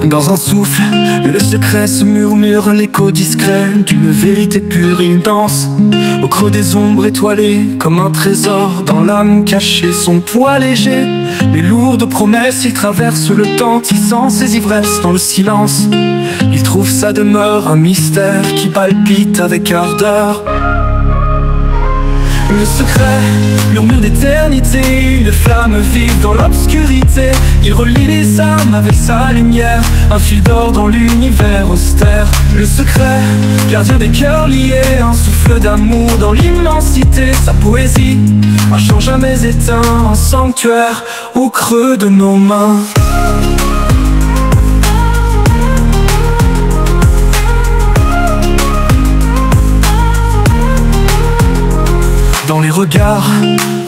Dans un souffle, le secret se murmure, l'écho discret d'une vérité pure. Il danse au creux des ombres étoilées, comme un trésor dans l'âme cachée. Son poids léger, les lourdes promesses, il traverse le temps, tissant ses ivresses dans le silence. Il trouve sa demeure, un mystère qui palpite avec ardeur. Le secret, murmure d'éternité, une flamme vive dans l'obscurité. Il relie les âmes avec sa lumière, un fil d'or dans l'univers austère. Le secret, gardien des cœurs liés, un souffle d'amour dans l'immensité. Sa poésie, un chant jamais éteint, un sanctuaire au creux de nos mains. Dans les regards,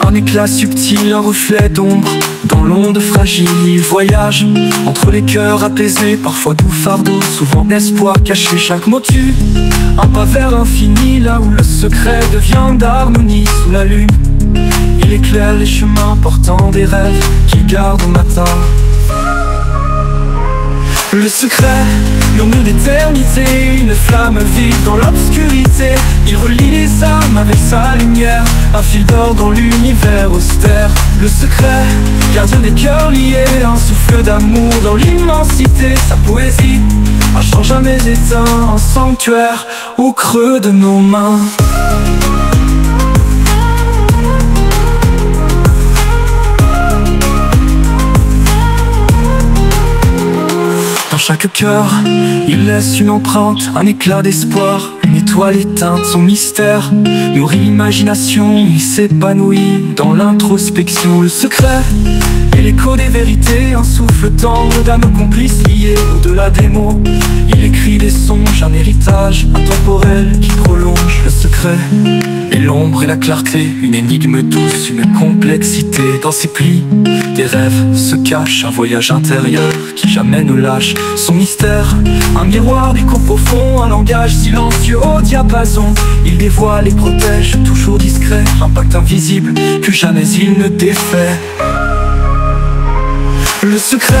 un éclat subtil, un reflet d'ombre. Dans l'onde fragile, il voyage entre les cœurs apaisés, parfois doux fardeau, souvent espoir caché. Chaque mot tue un pas vers l'infini, là où le secret devient d'harmonie. Sous la lune, il éclaire les chemins portant des rêves qu'il garde au matin. Le secret, murmure d'éternité, une flamme vive dans l'obscurité. Il relie les âmes avec sa lumière, un fil d'or dans l'univers austère. Le secret, gardien des cœurs liés, un souffle d'amour dans l'immensité. Sa poésie, un chant jamais éteint, un sanctuaire au creux de nos mains. Chaque cœur, il laisse une empreinte, un éclat d'espoir. Une étoile éteinte, son mystère nourrit l'imagination. Il s'épanouit dans l'introspection. Le secret et l'écho des vérités, un souffle tendre d'âmes complices liées au-delà des mots. Il écrit des songes, un héritage intemporel qui prolonge. Le secret et l'ombre et la clarté, une énigme douce, une complexité. Dans ses plis, des rêves se cachent, un voyage intérieur qui jamais ne lâche son mystère. Un miroir d'écho profond, un langage silencieux au diapason. Il dévoile et protège, toujours discret, un pacte invisible que jamais il ne défait. Le secret,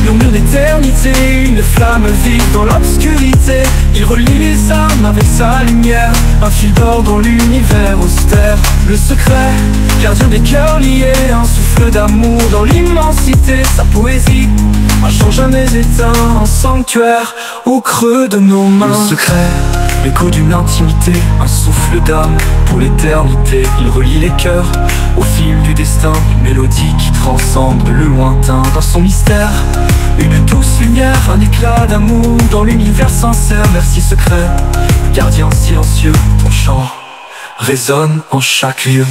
murmure d'éternité, une flamme vive dans l'obscurité. Il relie les âmes avec sa lumière, un fil d'or dans l'univers austère. Le secret, gardien des cœurs liés, un souffle d'amour dans l'immensité. Sa poésie, un chant jamais éteint, un sanctuaire au creux de nos mains. Le secret, l'écho d'une intimité, un souffle d'âme pour l'éternité. Il relie les cœurs au fil du destin, une mélodie qui transcende le lointain. Dans son mystère, une douce lumière, un éclat d'amour dans l'univers sincère. Merci secret, gardien silencieux, ton chant résonne en chaque lieu.